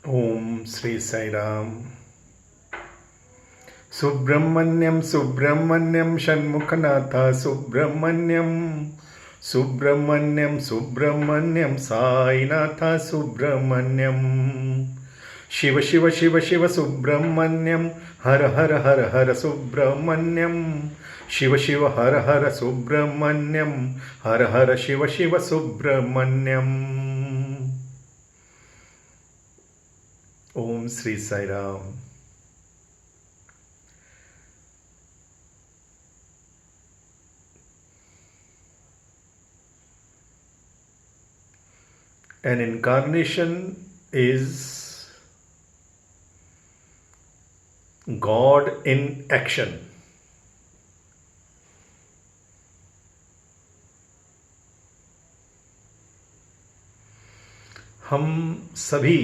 Om Shri Sai Ram. Subrahmanyam Subrahmanyam Shanmukhanath Subrahmanyam Subrahmanyam Subrahmanyam Sainath Subrahmanyam. Shiv Shiv Shiv Shiv Subrahmanyam her her her her Subrahmanyam. Shiv Shiv her her Subrahmanyam her her Shiv Shiv Subrahmanyam. Om Shri Sai Ram. An incarnation is God in action. हम सभी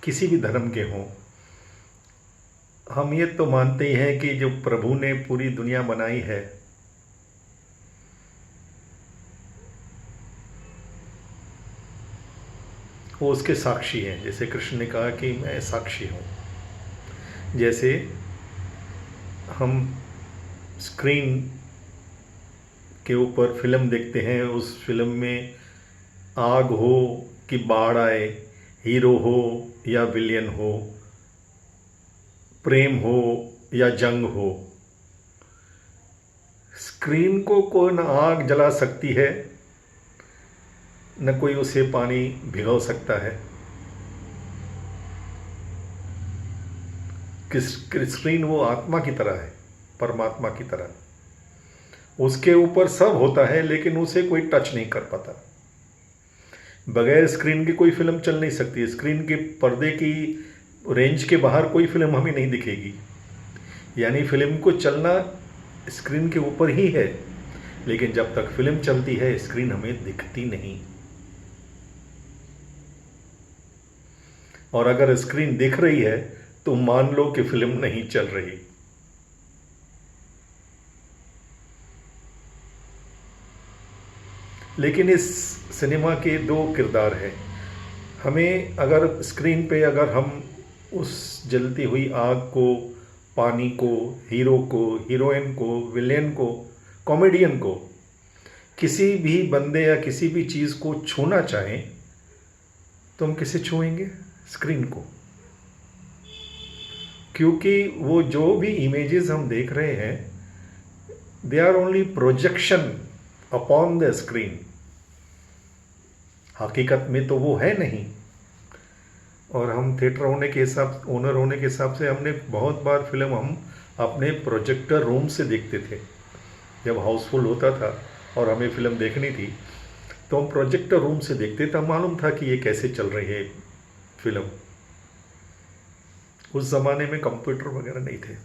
किसी भी धर्म के हों, हम ये तो मानते ही हैं कि जो प्रभु ने पूरी दुनिया बनाई है वो उसके साक्षी हैं। जैसे कृष्ण ने कहा कि मैं साक्षी हूँ। जैसे हम स्क्रीन के ऊपर फिल्म देखते हैं, उस फिल्म में आग हो कि बाढ़ आए, हीरो हो या विलियन हो, प्रेम हो या जंग हो, स्क्रीन को कोई न आग जला सकती है न कोई उसे पानी भिगो सकता है। स्क्रीन वो आत्मा की तरह है, परमात्मा की तरह। उसके ऊपर सब होता है लेकिन उसे कोई टच नहीं कर पाता। बगैर स्क्रीन के कोई फिल्म चल नहीं सकती। स्क्रीन के पर्दे की रेंज के बाहर कोई फिल्म हमें नहीं दिखेगी। यानी फिल्म को चलना स्क्रीन के ऊपर ही है, लेकिन जब तक फिल्म चलती है स्क्रीन हमें दिखती नहीं। और अगर स्क्रीन दिख रही है तो मान लो कि फिल्म नहीं चल रही। लेकिन इस सिनेमा के दो किरदार हैं। हमें अगर स्क्रीन पे अगर हम उस जलती हुई आग को, पानी को, हीरो को, हीरोइन को, विलेन को, कॉमेडियन को, किसी भी बंदे या किसी भी चीज़ को छूना चाहें तो हम किसे छुएंगे? स्क्रीन को। क्योंकि वो जो भी इमेजेस हम देख रहे हैं they are only projection upon the screen. हकीकत में तो वो है नहीं। और हम थिएटर ओनर होने के हिसाब से हमने बहुत बार फिल्म हम अपने प्रोजेक्टर रूम से देखते थे। जब हाउसफुल होता था और हमें फिल्म देखनी थी तो हम प्रोजेक्टर रूम से देखते थे। मालूम था कि ये कैसे चल रही है फिल्म। उस ज़माने में कंप्यूटर वगैरह नहीं थे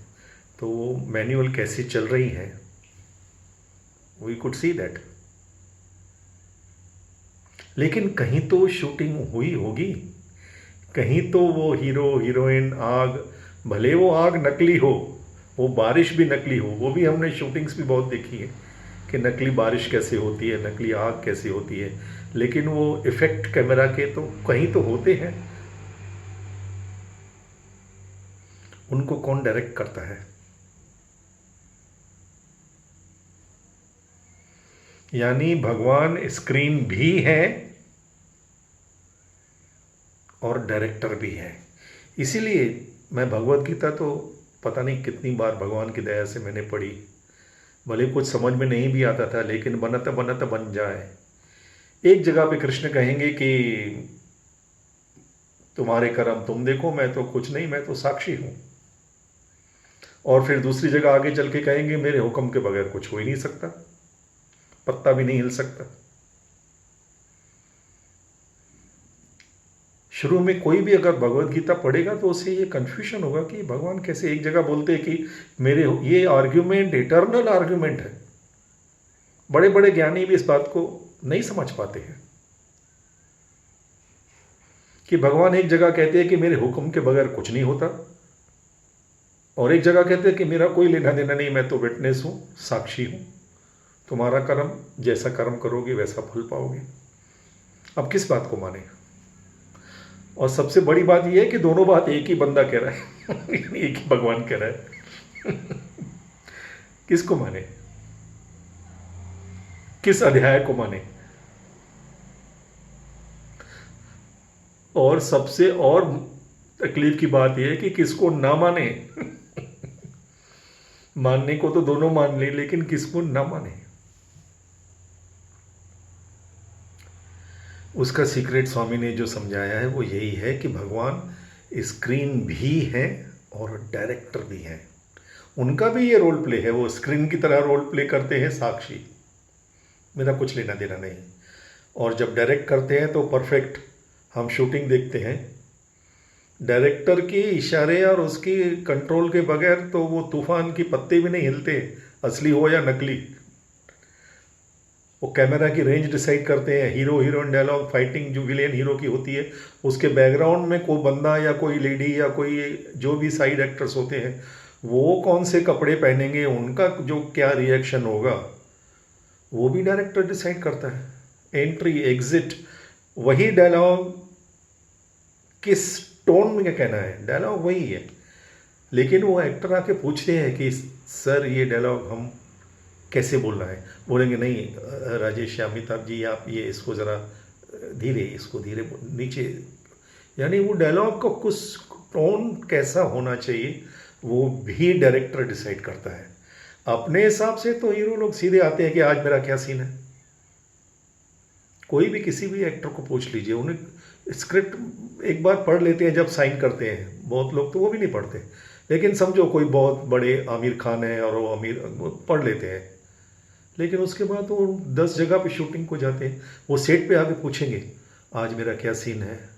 तो वो मैनुअल कैसे चल रही है वी कुड सी दैट। लेकिन कहीं तो शूटिंग हुई होगी, कहीं तो वो हीरो हीरोइन, आग, भले वो आग नकली हो, वो बारिश भी नकली हो। वो भी हमने शूटिंग्स भी बहुत देखी है कि नकली बारिश कैसे होती है, नकली आग कैसे होती है। लेकिन वो इफेक्ट कैमरा के तो कहीं तो होते हैं। उनको कौन डायरेक्ट करता है? यानी भगवान स्क्रीन भी है और डायरेक्टर भी है। इसीलिए मैं भगवत गीता तो पता नहीं कितनी बार भगवान की दया से मैंने पढ़ी। भले कुछ समझ में नहीं भी आता था लेकिन बनत बनत बन जाए। एक जगह पे कृष्ण कहेंगे कि तुम्हारे कर्म तुम देखो, मैं तो कुछ नहीं, मैं तो साक्षी हूं। और फिर दूसरी जगह आगे चल के कहेंगे मेरे हुक्म के बगैर कुछ हो ही नहीं सकता, पत्ता भी नहीं हिल सकता। शुरू में कोई भी अगर भगवत गीता पढ़ेगा तो उसे ये कंफ्यूजन होगा कि भगवान कैसे एक जगह बोलते हैं कि मेरे ये आर्ग्यूमेंट इटर्नल आर्ग्यूमेंट है। बड़े बड़े ज्ञानी भी इस बात को नहीं समझ पाते हैं कि भगवान एक जगह कहते हैं कि मेरे हुक्म के बगैर कुछ नहीं होता और एक जगह कहते हैं कि मेरा कोई लेना देना नहीं, मैं तो विटनेस हूं, साक्षी हूं। तुम्हारा कर्म, जैसा कर्म करोगे वैसा फल पाओगे। अब किस बात को माने? और सबसे बड़ी बात यह है कि दोनों बात एक ही बंदा कह रहा है एक ही भगवान कह रहा है किसको माने, किस अध्याय को माने। और सबसे और तकलीफ की बात यह है कि किसको ना माने मानने को तो दोनों मान ले, लेकिन किसको ना माने। उसका सीक्रेट स्वामी ने जो समझाया है वो यही है कि भगवान स्क्रीन भी है और डायरेक्टर भी है। उनका भी ये रोल प्ले है, वो स्क्रीन की तरह रोल प्ले करते हैं साक्षी, मेरा कुछ लेना देना नहीं। और जब डायरेक्ट करते हैं तो परफेक्ट हम शूटिंग देखते हैं, डायरेक्टर के इशारे और उसकी कंट्रोल के बगैर तो वो तूफान की पत्ते भी नहीं हिलते, असली हो या नकली। वो कैमरा की रेंज डिसाइड करते हैं, हीरो हीरोइन डायलॉग, फाइटिंग जो विलेन हीरो की होती है उसके बैकग्राउंड में कोई बंदा या कोई लेडी या कोई जो भी साइड एक्टर्स होते हैं वो कौन से कपड़े पहनेंगे, उनका जो क्या रिएक्शन होगा वो भी डायरेक्टर डिसाइड करता है। एंट्री एग्जिट, वही डायलॉग किस टोन में क्या कहना है, डायलॉग वही है, लेकिन वो एक्टर आके पूछते हैं कि सर ये डायलॉग हम कैसे बोलना है। बोलेंगे नहीं राजेश या अमिताभ जी आप ये इसको ज़रा धीरे, इसको धीरे नीचे, यानी वो डायलॉग का कुछ टोन कैसा होना चाहिए वो भी डायरेक्टर डिसाइड करता है। अपने हिसाब से तो हीरो लोग सीधे आते हैं कि आज मेरा क्या सीन है। कोई भी किसी भी एक्टर को पूछ लीजिए, उन्हें स्क्रिप्ट एक बार पढ़ लेते हैं जब साइन करते हैं, बहुत लोग तो वो भी नहीं पढ़ते, लेकिन समझो कोई बहुत बड़े आमिर खान है और वो पढ़ लेते हैं, लेकिन उसके बाद वो 10 जगह पे शूटिंग को जाते हैं, वो सेट पे आके पूछेंगे आज मेरा क्या सीन है,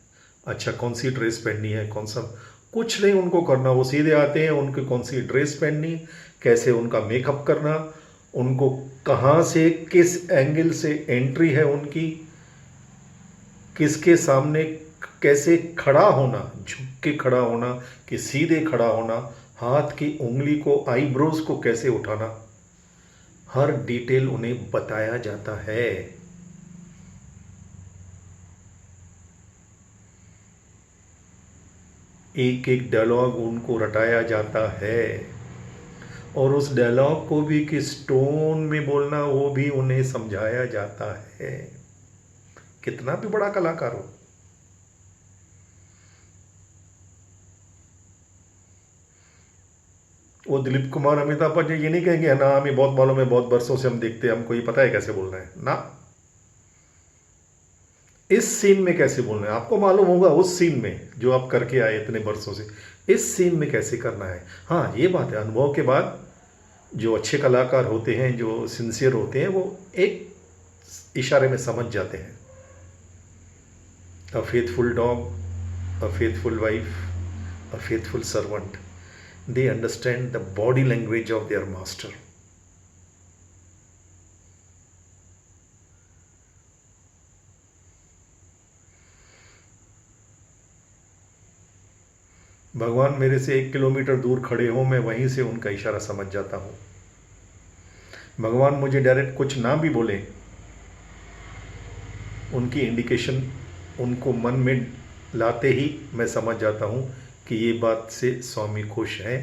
अच्छा कौन सी ड्रेस पहननी है, कौन सा, कुछ नहीं उनको करना, वो सीधे आते हैं, उनकी कौन सी ड्रेस पहननी, कैसे उनका मेकअप करना, उनको कहाँ से किस एंगल से एंट्री है उनकी, किसके सामने कैसे खड़ा होना, झुक के खड़ा होना कि सीधे खड़ा होना, हाथ की उंगली को आईब्रोज को कैसे उठाना, हर डिटेल उन्हें बताया जाता है। एक एक डायलॉग उनको रटाया जाता है और उस डायलॉग को भी किस टोन में बोलना वो भी उन्हें समझाया जाता है, कितना भी बड़ा कलाकार हो। वो दिलीप कुमार अमिताभ बच्चन ये नहीं कहेंगे ना हमें बहुत मालूम है, बहुत बरसों से हम देखते हैं, हमको ये पता है कैसे बोलना है ना, इस सीन में कैसे बोलना है आपको मालूम होगा, उस सीन में जो आप करके आए इतने बरसों से, इस सीन में कैसे करना है। हाँ ये बात है, अनुभव के बाद जो अच्छे कलाकार होते हैं, जो सिंसियर होते हैं, वो एक इशारे में समझ जाते हैं। अ faithful dog, a faithful wife, a faithful servant, they understand the body language of their master. भगवान मेरे से 1 किलोमीटर दूर खड़े हो, मैं वहीं से उनका इशारा समझ जाता हूँ। भगवान मुझे डायरेक्ट कुछ ना भी बोले, उनकी इंडिकेशन उनको मन में लाते ही मैं समझ जाता हूँ कि ये बात से स्वामी खुश हैं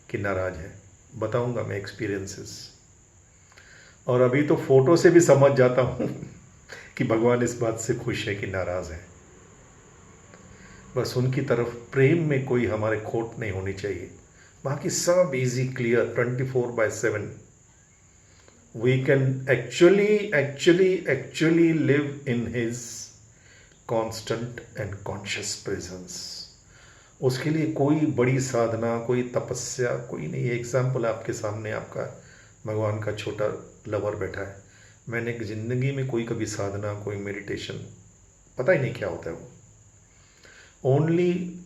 कि नाराज हैं। बताऊँगा मैं एक्सपीरियंसेस, और अभी तो फोटो से भी समझ जाता हूँ कि भगवान इस बात से खुश है कि नाराज़ है। बस उनकी तरफ प्रेम में कोई हमारे खोट नहीं होनी चाहिए, बाकी सब easy clear 24/7 we can actually live in his constant and conscious presence. उसके लिए कोई बड़ी साधना, कोई तपस्या कोई नहीं है। एग्जाम्पल आपके सामने आपका भगवान का छोटा लवर बैठा है, मैंने ज़िंदगी में कोई कभी साधना, कोई मेडिटेशन, पता ही नहीं क्या होता है वो। Only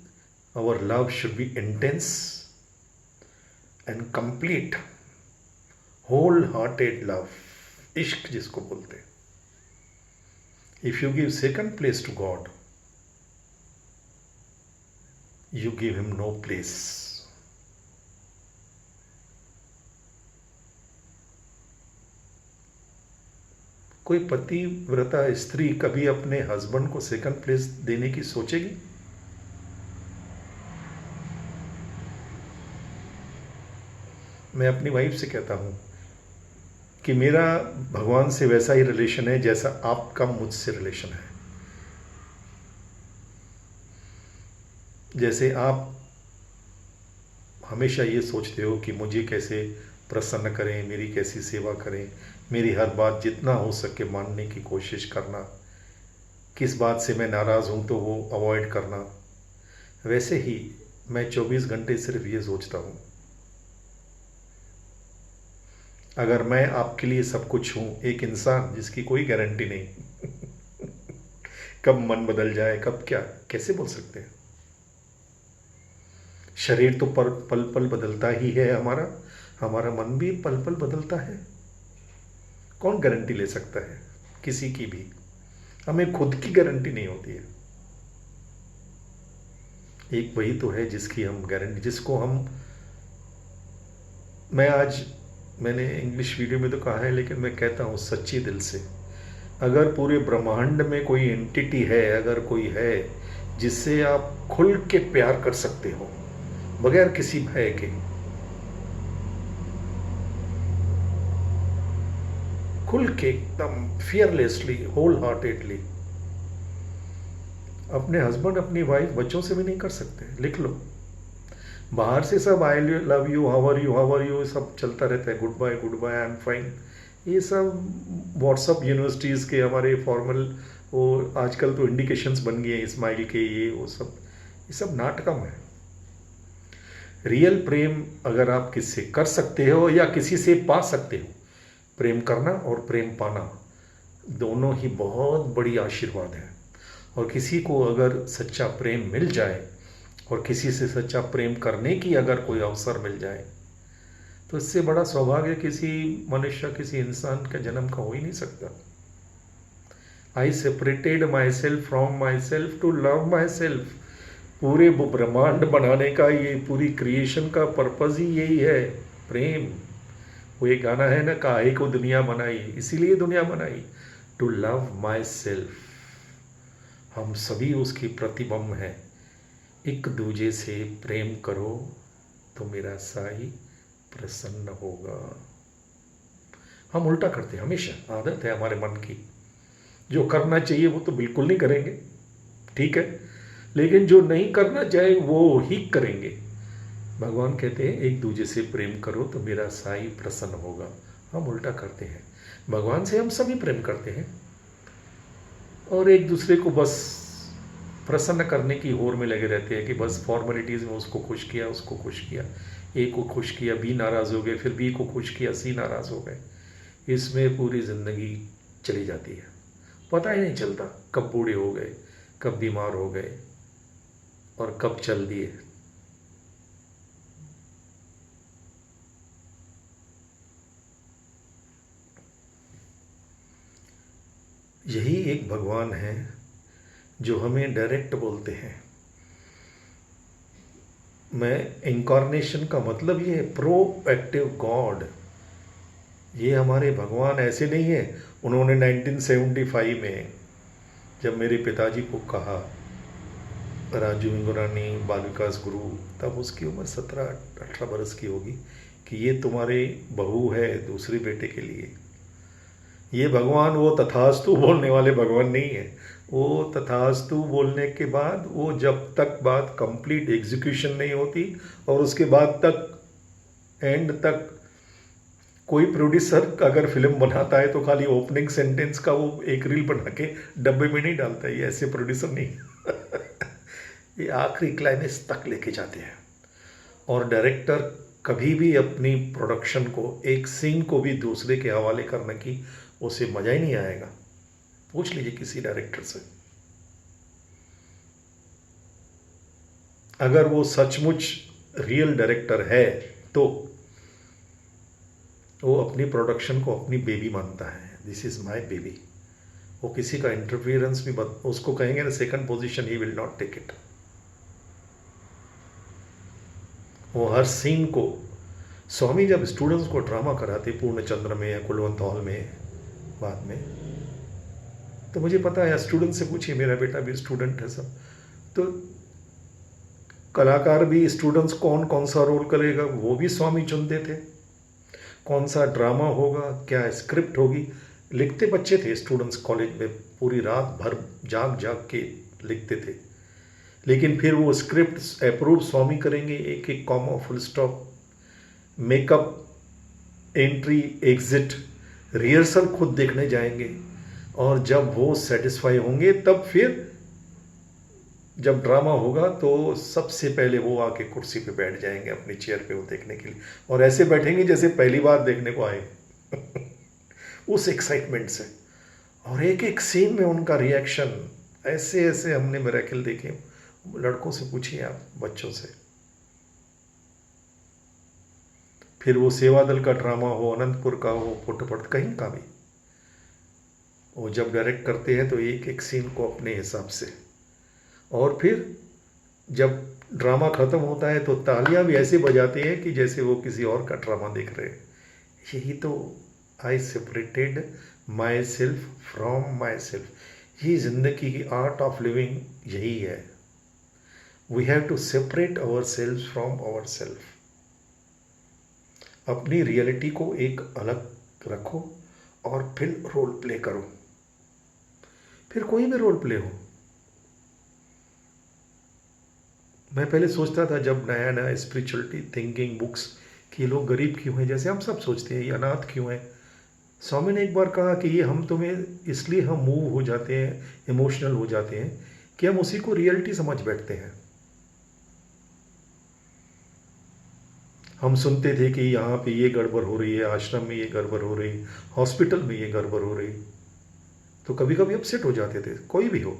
our love should be intense and complete, wholehearted love, इश्क जिसको बोलते हैं। If you give second place to God, you give him no place. कोई पतिव्रता स्त्री कभी अपने हस्बैंड को सेकंड प्लेस देने की सोचेगी? मैं अपनी वाइफ से कहता हूँ कि मेरा भगवान से वैसा ही रिलेशन है जैसा आपका मुझसे रिलेशन है। जैसे आप हमेशा ये सोचते हो कि मुझे कैसे प्रसन्न करें, मेरी कैसी सेवा करें, मेरी हर बात जितना हो सके मानने की कोशिश करना, किस बात से मैं नाराज़ हूँ तो वो अवॉइड करना, वैसे ही मैं 24 घंटे सिर्फ ये सोचता हूँ, अगर मैं आपके लिए सब कुछ हूँ, एक इंसान जिसकी कोई गारंटी नहीं कब मन बदल जाए, कब क्या कैसे बोल सकते हैं। शरीर तो पल पल बदलता ही है हमारा, हमारा मन भी पल पल बदलता है। कौन गारंटी ले सकता है किसी की भी, हमें खुद की गारंटी नहीं होती है। एक वही तो है जिसकी हम गारंटी, जिसको हम, मैंने इंग्लिश वीडियो में तो कहा है लेकिन मैं कहता हूँ सच्ची दिल से, अगर पूरे ब्रह्मांड में कोई एंटिटी है, अगर कोई है जिससे आप खुल के प्यार कर सकते हो बगैर किसी भय के, खुल के एकदम फियरलेसली, होल हार्टेडली, अपने हस्बैंड, अपनी वाइफ, बच्चों से भी नहीं कर सकते। लिख लो, बाहर से सब I love you, how are you सब चलता रहता है, goodbye, I am fine, ये सब व्हाट्सअप यूनिवर्सिटीज़ के हमारे फॉर्मल, वो आजकल तो इंडिकेशंस बन गए हैं स्माइल के, ये सब नाटकम है। रियल प्रेम अगर आप किससे कर सकते हो या किसी से पा सकते हो, प्रेम करना और प्रेम पाना दोनों ही बहुत बड़ी आशीर्वाद है। और किसी को अगर सच्चा प्रेम मिल जाए और किसी से सच्चा प्रेम करने की अगर कोई अवसर मिल जाए तो इससे बड़ा सौभाग्य किसी मनुष्य, किसी इंसान का जन्म का हो ही नहीं सकता। I separated myself from myself to love myself. पूरे ब्रह्मांड बनाने का, ये पूरी क्रिएशन का पर्पज़ ही यही है, प्रेम। वो एक गाना है ना, काहे को दुनिया बनाई, इसीलिए दुनिया बनाई, टू लव माई सेल्फ। हम सभी उसकी प्रतिबिंब हैं। एक दूजे से प्रेम करो तो मेरा साई प्रसन्न होगा। हम उल्टा करते हैं हमेशा, आदत है हमारे मन की। जो करना चाहिए वो तो बिल्कुल नहीं करेंगे, ठीक है, लेकिन जो नहीं करना चाहे वो ही करेंगे। भगवान कहते हैं एक दूजे से प्रेम करो तो मेरा साई प्रसन्न होगा। हम उल्टा करते हैं। भगवान से हम सभी प्रेम करते हैं और एक दूसरे को बस प्रसन्न करने की होड़ में लगे रहते हैं कि बस फॉर्मेलिटीज़ में उसको खुश किया, उसको खुश किया, ए को खुश किया, बी नाराज़ हो गए, फिर बी को खुश किया, सी नाराज़ हो गए। इसमें पूरी ज़िंदगी चली जाती है, पता ही नहीं चलता कब बूढ़े हो गए, कब बीमार हो गए और कब चल दिए। यही एक भगवान है जो हमें डायरेक्ट बोलते हैं। मैं इनकारनेशन का मतलब ये है प्रोएक्टिव गॉड। ये हमारे भगवान ऐसे नहीं है। उन्होंने 1975 में जब मेरे पिताजी को कहा, राजू इंगुरानी बाल विकास गुरु, तब उसकी उम्र 17-18 बरस की होगी, कि ये तुम्हारी बहू है दूसरे बेटे के लिए। ये भगवान वो तथास्तु बोलने वाले भगवान नहीं है। वो तथास्तु बोलने के बाद वो जब तक बात कंप्लीट एग्जीक्यूशन नहीं होती और उसके बाद तक एंड तक कोई प्रोड्यूसर अगर फिल्म बनाता है तो खाली ओपनिंग सेंटेंस का वो एक रील बना के डब्बे में नहीं डालता, ये ऐसे प्रोड्यूसर नहीं ये आखिरी क्लाइमेक्स तक लेके जाते हैं। और डायरेक्टर कभी भी अपनी प्रोडक्शन को, एक सीन को भी दूसरे के हवाले करने की उसे मज़ा ही नहीं आएगा। पूछ लीजिए किसी डायरेक्टर से, अगर वो सचमुच रियल डायरेक्टर है तो वो अपनी प्रोडक्शन को अपनी बेबी मानता है। This is my baby. वो किसी का इंटरफियरेंस भी उसको कहेंगे ना second position, he will not take it. वो हर सीन को, स्वामी जब स्टूडेंट्स को ड्रामा कराते पूर्णचंद्र में या कुलवंत हॉल में बाद में, तो मुझे पता है, स्टूडेंट से पूछिए, मेरा बेटा भी स्टूडेंट है सब, तो कलाकार भी स्टूडेंट्स कौन कौन सा रोल करेगा वो भी स्वामी चुनते थे। कौन सा ड्रामा होगा, क्या स्क्रिप्ट होगी। लिखते बच्चे थे स्टूडेंट्स कॉलेज में, पूरी रात भर जाग जाग के लिखते थे। लेकिन फिर वो स्क्रिप्ट अप्रूव स्वामी करेंगे, एक एक comma, full stop, makeup, entry, exit, rehearsal खुद देखने जाएंगे। और जब वो सेटिस्फाई होंगे तब फिर जब ड्रामा होगा तो सबसे पहले वो आके कुर्सी पे बैठ जाएंगे अपनी चेयर पे वो देखने के लिए, और ऐसे बैठेंगे जैसे पहली बार देखने को आए उस एक्साइटमेंट से। और एक एक सीन में उनका रिएक्शन, ऐसे ऐसे हमने मिरेकल देखे। लड़कों से पूछिए आप, बच्चों से। फिर वो सेवा दल का ड्रामा हो, अनंतपुर का हो, पुट्टपर्त, कहीं का भी, वो जब डायरेक्ट करते हैं तो एक एक सीन को अपने हिसाब से। और फिर जब ड्रामा ख़त्म होता है तो तालियां भी ऐसे बजाते हैं कि जैसे वो किसी और का ड्रामा देख रहे हैं। यही तो I separated myself from myself. ये ज़िंदगी की आर्ट ऑफ लिविंग यही है। We have to separate our self from our self. अपनी रियलिटी को एक अलग रखो और फिर रोल प्ले करो। फिर कोई भी रोल प्ले हो। मैं पहले सोचता था जब नया नया स्पिरिचुअलिटी थिंकिंग बुक्स कि ये लोग गरीब क्यों हैं, जैसे हम सब सोचते हैं, ये अनाथ क्यों हैं। स्वामी ने एक बार कहा कि ये हम तुम्हें इसलिए हम मूव हो जाते हैं, इमोशनल हो जाते हैं कि हम उसी को रियलिटी समझ बैठते हैं। हम सुनते थे कि यहाँ पे ये गड़बड़ हो रही है, आश्रम में ये गड़बड़ हो रही, हॉस्पिटल में ये गड़बड़ हो रही, तो कभी कभी अपसेट हो जाते थे। कोई भी हो,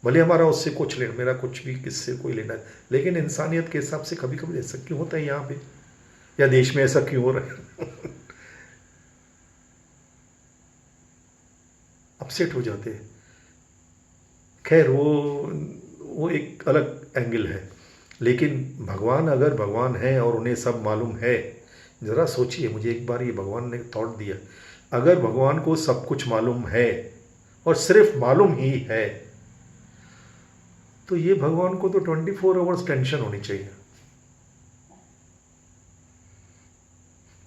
भले हमारा उससे कुछ लेना, मेरा कुछ भी किससे कोई लेना है, लेकिन इंसानियत के हिसाब से कभी कभी ऐसा क्यों होता है यहाँ पे, या देश में ऐसा क्यों हो रहा है अपसेट हो जाते हैं। खैर वो एक अलग एंगल है। लेकिन भगवान, अगर भगवान है और उन्हें सब मालूम है, ज़रा सोचिए, मुझे एक बार ये भगवान ने थॉट दिया, अगर भगवान को सब कुछ मालूम है और सिर्फ मालूम ही है, तो ये भगवान को तो 24 आवर्स टेंशन होनी चाहिए।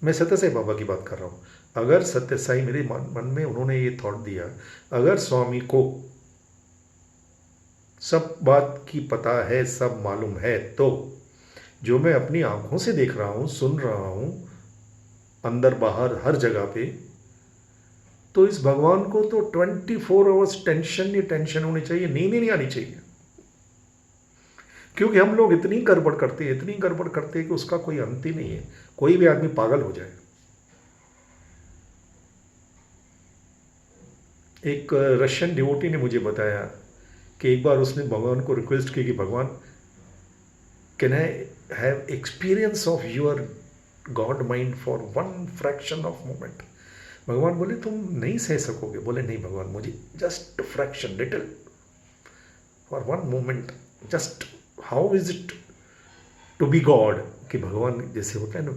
मैं सत्य साई बाबा की बात कर रहा हूँ। अगर सत्य साई मेरे मन में उन्होंने ये थॉट दिया, अगर स्वामी को सब बात की पता है, सब मालूम है, तो जो मैं अपनी आंखों से देख रहा हूँ, सुन रहा हूँ, अंदर बाहर हर जगह पे, तो इस भगवान को तो 24 आवर्स टेंशन ही टेंशन होनी चाहिए, नींद ही नहीं आनी चाहिए। क्योंकि हम लोग इतनी गड़बड़ करते हैं, इतनी गड़बड़ करते हैं कि उसका कोई अंत ही नहीं है। कोई भी आदमी पागल हो जाए। एक रशियन डिवोटी ने मुझे बताया कि एक बार उसने भगवान को रिक्वेस्ट की कि भगवान, can I have experience of your God mind for one fraction of moment. भगवान बोले तुम नहीं सह सकोगे। बोले नहीं भगवान, मुझे just fraction, little, for one moment, just how is it to be God. कि भगवान जैसे होता है ना,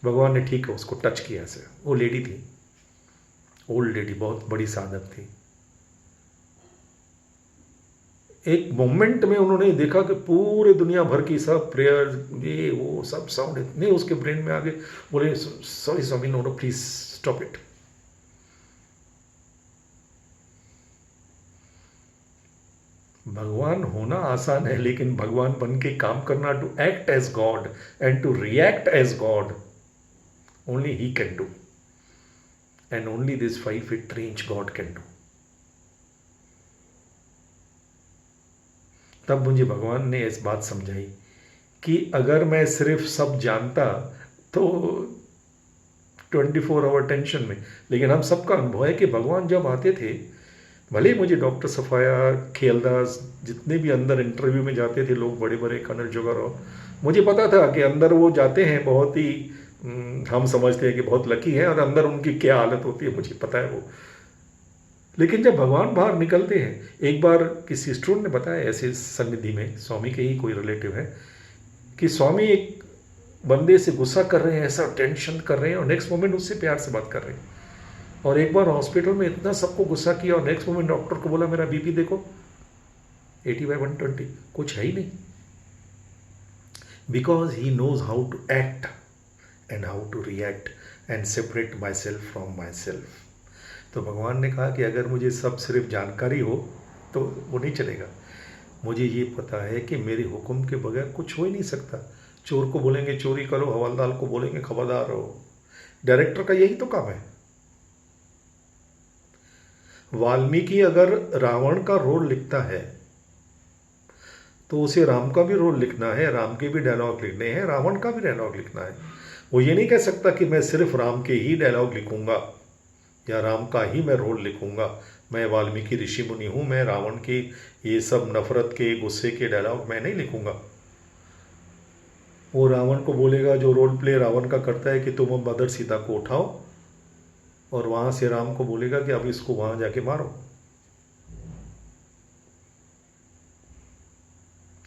भगवान ने ठीक है उसको टच किया ऐसे। वो लेडी थी, ओल्ड लेडी, बहुत बड़ी साधक थी। एक मोमेंट में उन्होंने देखा कि पूरे दुनिया भर की सब प्रेयर, ये वो सब साउंड इतने उसके ब्रेन में आ गए। बोले sorry Swami, no no please stop it. भगवान होना आसान है, लेकिन भगवान बन के काम करना, to act as God and to react as God, only he can do, and only this 5 feet range God can do. तब मुझे भगवान ने इस बात समझाई कि अगर मैं सिर्फ सब जानता तो 24 आवर टेंशन में, लेकिन हम सबका अनुभव है कि भगवान जब आते थे, भले ही मुझे डॉक्टर सफाया, खेलदास, जितने भी अंदर इंटरव्यू में जाते थे लोग, बड़े बड़े कर्नल जोगाराव, मुझे पता था कि अंदर वो जाते हैं बहुत ही, हम समझते हैं कि बहुत लकी हैं, और अंदर उनकी क्या हालत होती है मुझे पता है वो। लेकिन जब भगवान बाहर निकलते हैं, एक बार किसी स्टूडेंट ने बताया ऐसे सन्निधि में, स्वामी के ही कोई रिलेटिव है, कि स्वामी एक बंदे से गुस्सा कर रहे हैं, ऐसा टेंशन कर रहे हैं, और नेक्स्ट मोमेंट उससे प्यार से बात कर रहे हैं। और एक बार हॉस्पिटल में इतना सबको गुस्सा किया, और नेक्स्ट मोमेंट डॉक्टर को बोला मेरा बीपी देखो 80/120, कुछ है ही नहीं। Because he knows how to act and how to react. And separate myself from myself. तो भगवान ने कहा कि अगर मुझे सब सिर्फ जानकारी हो तो वो नहीं चलेगा। मुझे ये पता है कि मेरे हुक्म के बगैर कुछ हो ही नहीं सकता। चोर को बोलेंगे चोरी करो, हवलदार को बोलेंगे खबरदार रहो। डायरेक्टर का यही तो काम है। वाल्मीकि अगर रावण का रोल लिखता है तो उसे राम का भी रोल लिखना है, राम के भी डायलॉग लिखने हैं, रावण का भी डायलॉग लिखना है। वो ये नहीं कह सकता कि मैं सिर्फ राम के ही डायलॉग लिखूंगा या राम का ही मैं रोल लिखूंगा। मैं वाल्मीकि ऋषि मुनि हूँ, मैं रावण के ये सब नफरत के, गुस्से के डायलॉग मैं नहीं लिखूंगा। वो रावण को बोलेगा, जो रोल प्ले रावण का करता है, कि तुम मदर सीता को उठाओ, और वहां से राम को बोलेगा कि अब इसको वहां जाके मारो।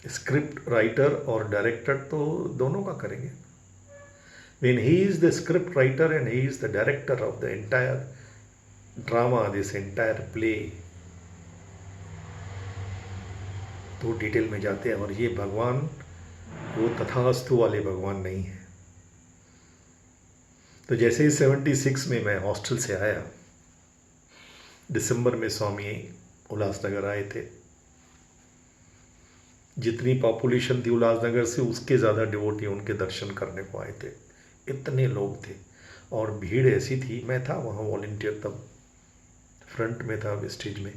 स्क्रिप्ट राइटर और डायरेक्टर तो दोनों का करेंगे। When he is the script writer and he is the director of the entire drama, this entire play, तो डिटेल में जाते हैं। और ये भगवान वो तथास्तु वाले भगवान नहीं है। तो जैसे ही 76 में मैं हॉस्टल से आया, दिसंबर में स्वामी उल्लासनगर आए थे। जितनी पॉपुलेशन थी उल्लासनगर से उसके ज़्यादा डिवोटी उनके दर्शन करने को आए थे। इतने लोग थे और भीड़ ऐसी थी। मैं था वहाँ वॉलंटियर, तब फ्रंट में था स्टेज में,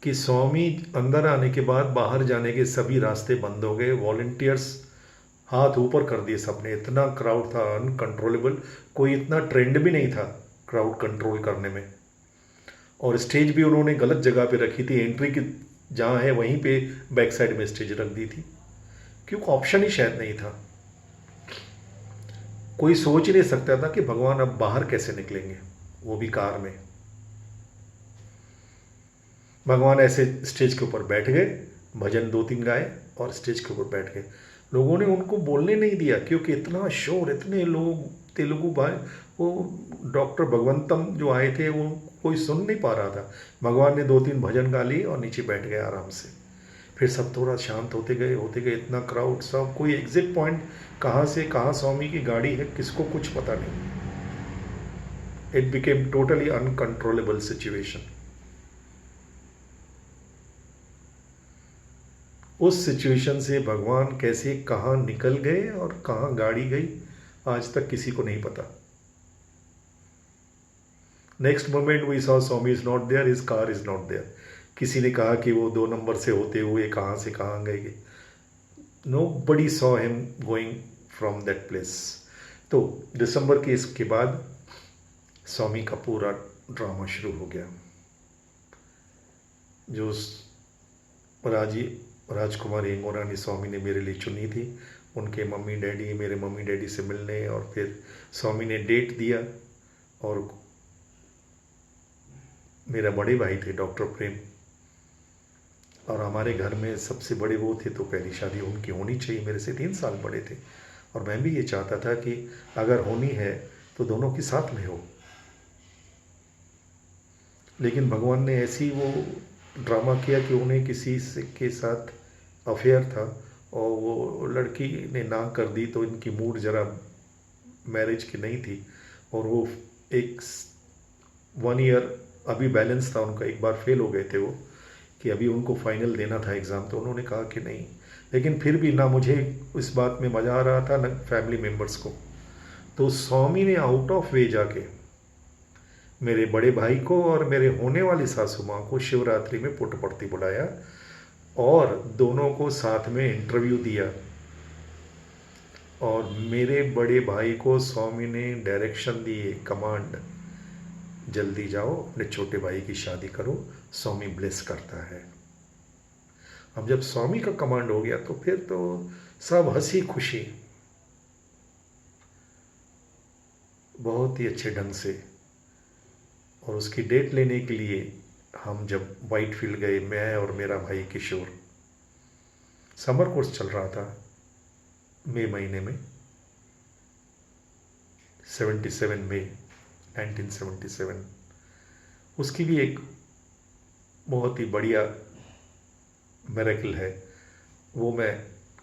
कि स्वामी अंदर आने के बाद बाहर जाने के सभी रास्ते बंद हो गए। वॉलंटियर्स हाथ ऊपर कर दिए सबने। इतना क्राउड था अनकंट्रोलेबल। कोई इतना ट्रेंड भी नहीं था क्राउड कंट्रोल करने में। और स्टेज भी उन्होंने गलत जगह पे रखी थी। एंट्री की जहाँ है वहीं पे बैक साइड में स्टेज रख दी थी, क्योंकि ऑप्शन ही शायद नहीं था। कोई सोच ही नहीं सकता था कि भगवान अब बाहर कैसे निकलेंगे, वो भी कार में। भगवान ऐसे स्टेज के ऊपर बैठ गए, भजन 2-3 गाए और स्टेज के ऊपर बैठ गए। लोगों ने उनको बोलने नहीं दिया, क्योंकि इतना शोर, इतने लोग, तेलुगु भाई, वो डॉक्टर भगवंतम जो आए थे वो कोई सुन नहीं पा रहा था। भगवान ने 2-3 भजन गा लिए और नीचे बैठ गए आराम से। फिर सब थोड़ा शांत होते गए। इतना क्राउड, सब कोई एग्जिट पॉइंट कहाँ से कहाँ स्वामी की गाड़ी है किसको कुछ पता नहीं। It became totally uncontrollable situation. उस सिचुएशन से भगवान कैसे कहाँ निकल गए और कहाँ गाड़ी गई, आज तक किसी को नहीं पता। Next moment we saw Swami is not there, his car is not there. किसी ने कहा कि वो 2 नंबर से होते हुए कहाँ से कहाँ गए। Nobody saw him going from that place। तो दिसंबर के इसके बाद स्वामी का पूरा ड्रामा शुरू हो गया। जो राजकुमारी इंगोरानी स्वामी ने मेरे लिए चुनी थी, उनके मम्मी डैडी, मेरे मम्मी डैडी से मिलने, और फिर स्वामी ने डेट दिया। और मेरा बड़े भाई थे डॉक्टर प्रेम, और हमारे घर में सबसे बड़े वो थे, तो पहली शादी उनकी होनी चाहिए। मेरे से 3 साल बड़े थे और मैं भी ये चाहता था कि अगर होनी है तो दोनों की साथ में हो। लेकिन भगवान ने ऐसी वो ड्रामा किया कि उन्हें किसी से के साथ अफेयर था और वो लड़की ने ना कर दी, तो इनकी मूड ज़रा मैरिज की नहीं थी। और वो 1 ईयर अभी बैलेंस था उनका, एक बार फेल हो गए थे वो, कि अभी उनको फाइनल देना था एग्ज़ाम। तो उन्होंने कहा कि नहीं। लेकिन फिर भी ना मुझे इस बात में मज़ा आ रहा था, ना फैमिली मेम्बर्स को। तो स्वामी ने आउट ऑफ वे जाके मेरे बड़े भाई को और मेरे होने वाली सासू माँ को शिवरात्रि में पुट्टपर्ती बुलाया और दोनों को साथ में इंटरव्यू दिया। और मेरे बड़े भाई को स्वामी ने डायरेक्शन दिए, कमांड, जल्दी जाओ अपने छोटे भाई की शादी करो, स्वामी ब्लेस करता है। अब जब स्वामी का कमांड हो गया तो फिर तो सब हंसी खुशी, बहुत ही अच्छे ढंग से। और उसकी डेट लेने के लिए हम जब वाइट फील्ड गए, मैं और मेरा भाई किशोर, समर कोर्स चल रहा था मई महीने में, 77 मई 1977। उसकी भी एक बहुत ही बढ़िया मिरेकल है, वो मैं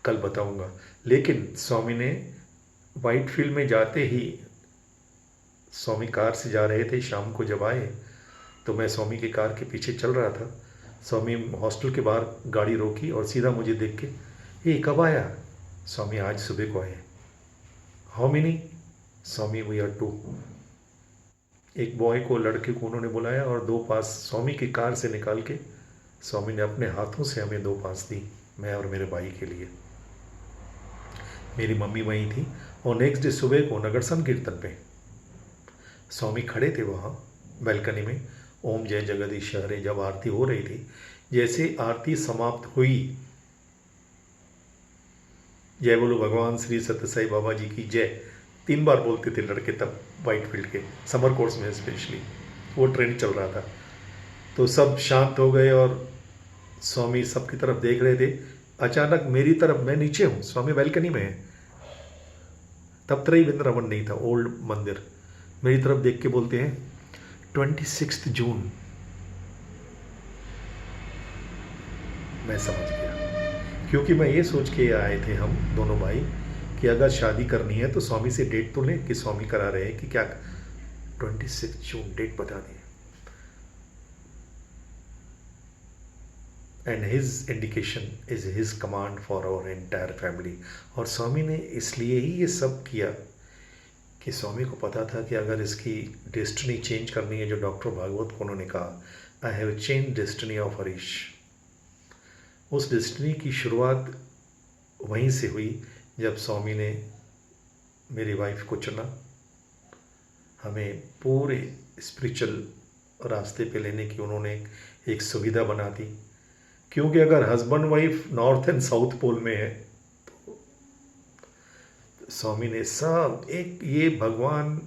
कल बताऊंगा। लेकिन स्वामी ने वाइट फील्ड में जाते ही स्वामी कार से जा रहे थे। शाम को जब आए तो मैं स्वामी की कार के पीछे चल रहा था। स्वामी हॉस्टल के बाहर गाड़ी रोकी और सीधा मुझे देख के, ये कब आया? स्वामी आज सुबह को आए। How many? Swami we are 2। एक बॉय को, लड़के को उन्होंने बुलाया और 2 पास स्वामी की कार से निकाल के स्वामी ने अपने हाथों से हमें 2 पास दी, मैं और मेरे भाई के लिए। मेरी मम्मी वहीं थी और नेक्स्ट डे सुबह को नगर संकीर्तन पे स्वामी खड़े थे वहाँ बैल्कनी में। ओम जय जगदीश हरे जब आरती हो रही थी, जैसे आरती समाप्त हुई, जय बोलो भगवान श्री सत्य साई बाबा जी की जय 3 बार बोलते थे लड़के तब वाइट फील्ड के समर कोर्स में, स्पेशली वो ट्रेंड चल रहा था। तो सब शांत हो गए और स्वामी सबकी तरफ देख रहे थे। अचानक मेरी तरफ, मैं नीचे हूँ, स्वामी बैल्कनी में है, तब त्रयी वृंदावन नहीं था, ओल्ड मंदिर। मेरी तरफ देख के बोलते हैं 26 जून। मैं समझ गया, क्योंकि मैं ये सोच के आए थे हम दोनों भाई कि अगर शादी करनी है तो स्वामी से डेट तो लें कि स्वामी करा रहे हैं कि क्या। 26 जून डेट बता दी, and his indication is his command for our entire family. और स्वामी ने इसलिए ही ये सब किया कि स्वामी को पता था कि अगर इसकी डेस्टिनी चेंज करनी है, जो डॉक्टर भागवत को उन्होंने कहा, I have change destiny of Harish, उस डेस्टिनी की शुरुआत वहीं से हुई जब स्वामी ने मेरी वाइफ को चुना, हमें पूरे स्पिरिचुअल रास्ते पे लेने की उन्होंने एक सुविधा बना दी। क्योंकि अगर husband wife north and south pole में है तो स्वामी ने सब एक, ये भगवान,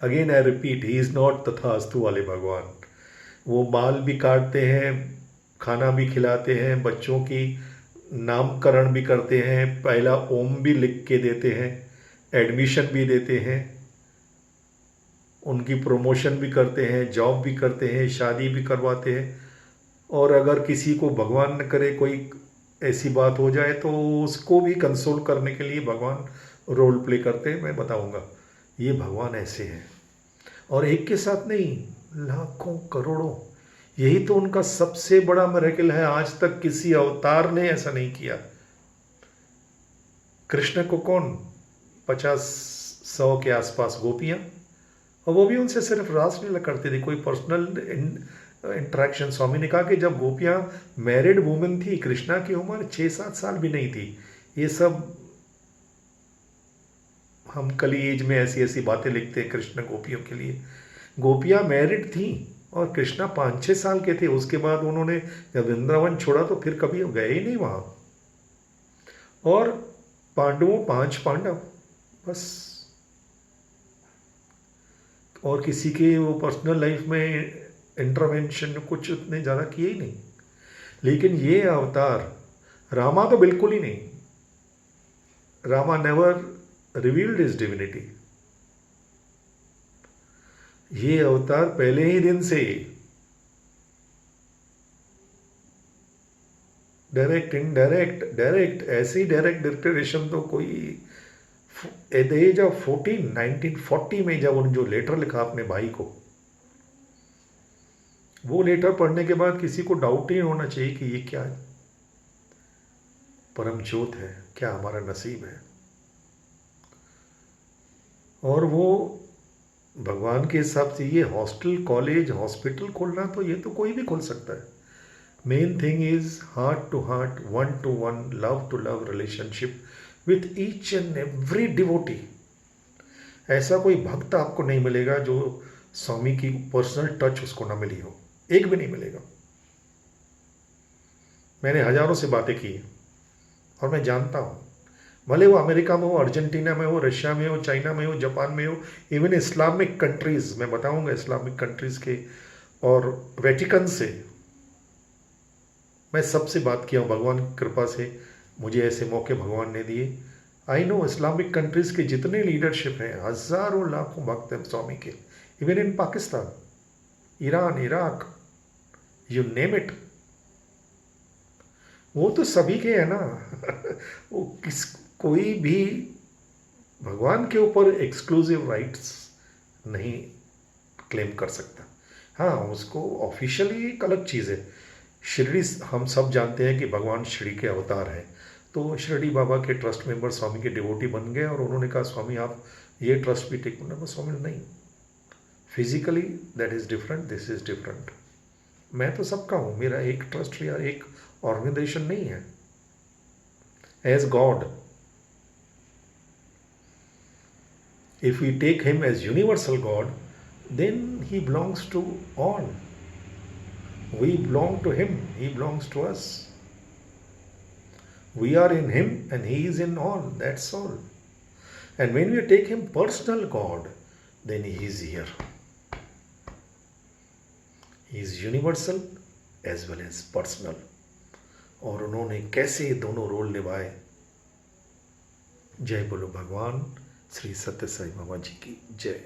again I repeat, he is not तथास्तु वाले भगवान। वो बाल भी काटते हैं, खाना भी खिलाते हैं, बच्चों की नामकरण भी करते हैं, पहला ओम भी लिख के देते हैं, एडमिशन भी देते हैं, उनकी प्रमोशन भी करते हैं, जॉब भी करते हैं, शादी भी करवाते हैं। और अगर किसी को भगवान न करे कोई ऐसी बात हो जाए तो उसको भी कंसोल करने के लिए भगवान रोल प्ले करते हैं। मैं बताऊंगा, ये भगवान ऐसे हैं। और एक के साथ नहीं, लाखों करोड़ों। यही तो उनका सबसे बड़ा मिरेकल है। आज तक किसी अवतार ने ऐसा नहीं किया। कृष्ण को कौन, 50-100 के आसपास गोपियां, और वो भी उनसे सिर्फ रासलीला करते थे, कोई पर्सनल इंटरेक्शन। स्वामी ने कहा कि जब गोपियां मैरिड वुमेन थी, कृष्णा की उम्र 6-7 साल भी नहीं थी। ये सब हम कली एज में ऐसी ऐसी बातें लिखते हैं कृष्ण गोपियों के लिए। गोपियां मैरिड थी और कृष्णा 5-6 साल के थे। उसके बाद उन्होंने जब वृंदावन छोड़ा तो फिर कभी गए ही नहीं वहां। और पांडवों 5 पांडव बस, और किसी के वो पर्सनल लाइफ में इंटरवेंशन कुछ उतने ज़्यादा किए ही नहीं। लेकिन ये अवतार, रामा तो बिल्कुल ही नहीं, Rama never revealed his divinity. ये अवतार पहले ही दिन से डायरेक्ट, इनडायरेक्ट, डायरेक्ट, ऐसी डायरेक्ट डिक्लेरेशन तो कोई, एट द एज ऑफ 14, 1940 में जब उन्होंने जो लेटर लिखा अपने भाई को, वो लेटर पढ़ने के बाद किसी को डाउट ही होना चाहिए कि ये क्या परम ज्योत है, क्या हमारा नसीब है। और वो भगवान के हिसाब से ये हॉस्टल, कॉलेज, हॉस्पिटल खोलना तो ये तो कोई भी खोल सकता है। Main thing is heart to heart, one to one, love to love relationship with each and every devotee. ऐसा कोई भक्त आपको नहीं मिलेगा जो स्वामी की पर्सनल टच उसको ना मिली हो, एक भी नहीं मिलेगा। मैंने हजारों से बातें की और मैं जानता हूँ, भले वो अमेरिका में हो, अर्जेंटीना में हो, रशिया में हो, चाइना में हो, जापान में हो, इवन इस्लामिक कंट्रीज़, मैं बताऊंगा इस्लामिक कंट्रीज़ के और वेटिकन से, मैं सबसे बात किया हूँ। भगवान की कृपा से मुझे ऐसे मौके भगवान ने दिए। आई नो इस्लामिक कंट्रीज़ के जितने लीडरशिप हैं, हज़ारों लाखों भक्त हैं स्वामी के, even in Pakistan, Iran, Iraq, you name it, वो तो सभी के है ना। वो कोई भी भगवान के ऊपर एक्सक्लूसिव राइट्स नहीं क्लेम कर सकता। हाँ, उसको ऑफिशियली एक अलग चीज़ है। शिरडी, हम सब जानते हैं कि भगवान शिरडी के अवतार हैं। तो शिरडी बाबा के ट्रस्ट मेंबर स्वामी के डिवोटी बन गए और उन्होंने कहा स्वामी आप ये ट्रस्ट भी टेक करना। स्वामी नहीं, physically that is different, this is different. मैं तो सबका हूँ, मेरा एक ट्रस्ट या एक ऑर्गेनाइजेशन नहीं है। As God, if we take him as universal God, then he belongs to all. We belong to him, he belongs to us. We are in him and he is in all, that's all. And when we take him personal God, then he is here. He is universal as well as personal. और उन्होंने कैसे दोनों role निभाए। जय बोलो भगवान श्री सत्य साई बाबा जी की जय।